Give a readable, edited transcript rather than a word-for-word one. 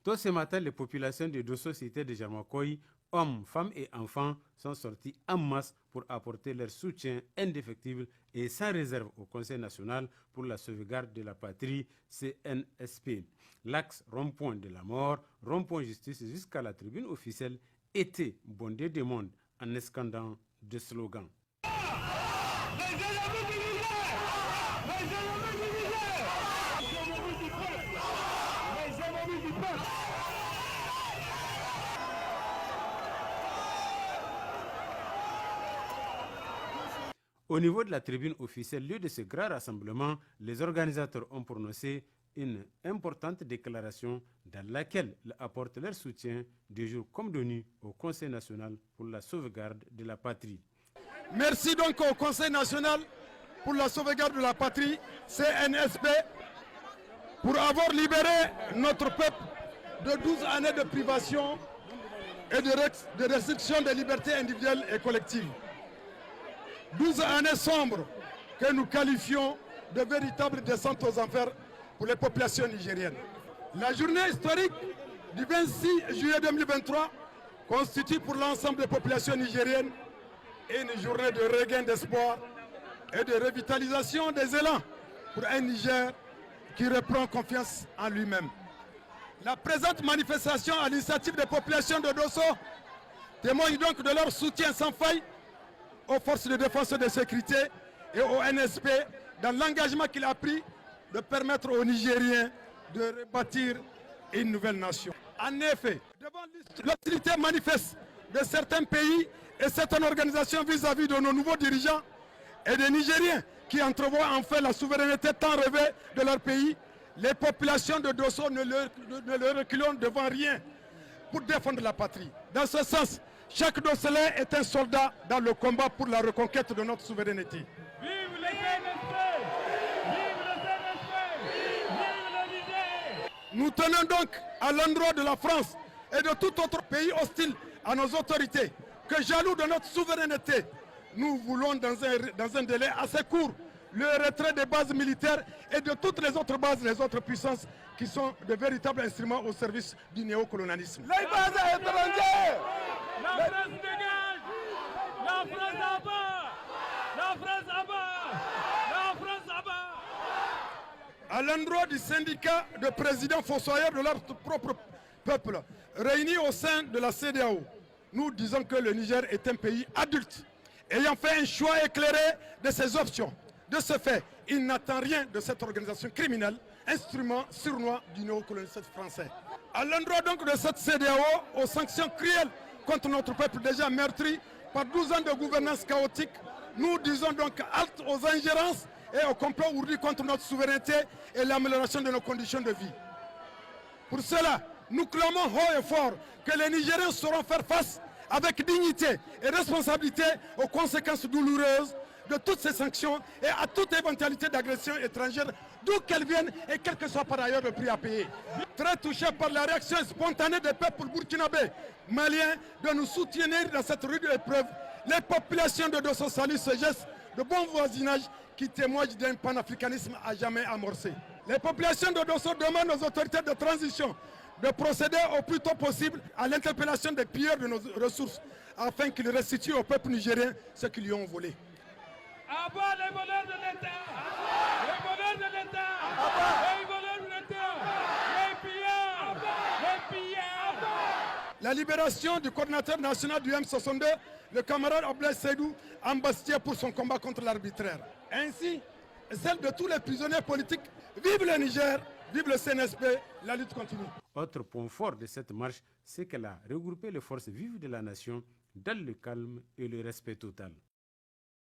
Tôt ce matin, les populations de deux sociétés de Jamakoy, hommes, femmes et enfants, sont sortis en masse pour apporter leur soutien indéfectible et sans réserve au Conseil national pour la sauvegarde de la patrie CNSP. L'axe rond-point de la mort, rond-point justice jusqu'à la tribune officielle était bondé de monde en escandant des slogans. Au niveau de la tribune officielle, lieu de ce grand rassemblement, les organisateurs ont prononcé une importante déclaration dans laquelle ils apportent leur soutien de jour comme de nuit au Conseil national pour la sauvegarde de la patrie. Merci donc au Conseil national pour la sauvegarde de la patrie, CNSP, pour avoir libéré notre peuple de 12 années de privation et de restriction des libertés individuelles et collectives. 12 années sombres que nous qualifions de véritables descentes aux enfers pour les populations nigériennes. La journée historique du 26 juillet 2023 constitue pour l'ensemble des populations nigériennes une journée de regain d'espoir et de revitalisation des élans pour un Niger qui reprend confiance en lui-même. La présente manifestation à l'initiative des populations de Dosso témoigne donc de leur soutien sans faille aux forces de défense et de sécurité et au NSP dans l'engagement qu'il a pris de permettre aux Nigériens de rebâtir une nouvelle nation. En effet, devant l'hostilité manifeste de certains pays et certaines organisations vis-à-vis de nos nouveaux dirigeants et des Nigériens qui entrevoient enfin la souveraineté tant rêvée de leur pays, les populations de Dosso ne le reculons devant rien pour défendre la patrie. Dans ce sens, chaque Dosselin est un soldat dans le combat pour la reconquête de notre souveraineté. Vive le CNSP! Vive le CNSP! Vive le Niger! Nous tenons donc à l'endroit de la France et de tout autre pays hostile à nos autorités que jaloux de notre souveraineté, nous voulons dans un délai assez court le retrait des bases militaires et de toutes les autres bases, les autres puissances qui sont de véritables instruments au service du néocolonialisme. Les bases étrangères! La France dégage! La France abat! La France abat! La France abat! À l'endroit du syndicat de présidents fossoyeurs de leur propre peuple, réunis au sein de la CEDEAO, nous disons que le Niger est un pays adulte, ayant fait un choix éclairé de ses options. De ce fait, il n'attend rien de cette organisation criminelle, instrument sournois du néocolonialisme français. À l'endroit donc de cette CEDEAO, aux sanctions cruelles contre notre peuple déjà meurtri par 12 ans de gouvernance chaotique, nous disons donc halte aux ingérences et au complot ourdi contre notre souveraineté et l'amélioration de nos conditions de vie. Pour cela, nous clamons haut et fort que les Nigériens sauront faire face avec dignité et responsabilité aux conséquences douloureuses de toutes ces sanctions et à toute éventualité d'agression étrangère, d'où qu'elle vienne et quel que soit par ailleurs le prix à payer. Très touché par la réaction spontanée des peuples burkinabés, maliens, de nous soutenir dans cette rude épreuve, les populations de Dosso saluent ce geste de bon voisinage qui témoigne d'un panafricanisme à jamais amorcé. Les populations de Dosso demandent aux autorités de transition de procéder au plus tôt possible à l'interpellation des pilleurs de nos ressources afin qu'ils restituent au peuple nigérien ce qu'ils lui ont volé. À bas les voleurs de l'État! Les voleurs de l'État! Les voleurs de l'État! Les pillards! Les pillards! La libération du coordinateur national du M62, le camarade Ablaye Seydou, ambassadeur pour son combat contre l'arbitraire. Ainsi, celle de tous les prisonniers politiques. Vive le Niger, vive le CNSP, la lutte continue. Autre point fort de cette marche, c'est qu'elle a regroupé les forces vives de la nation dans le calme et le respect total.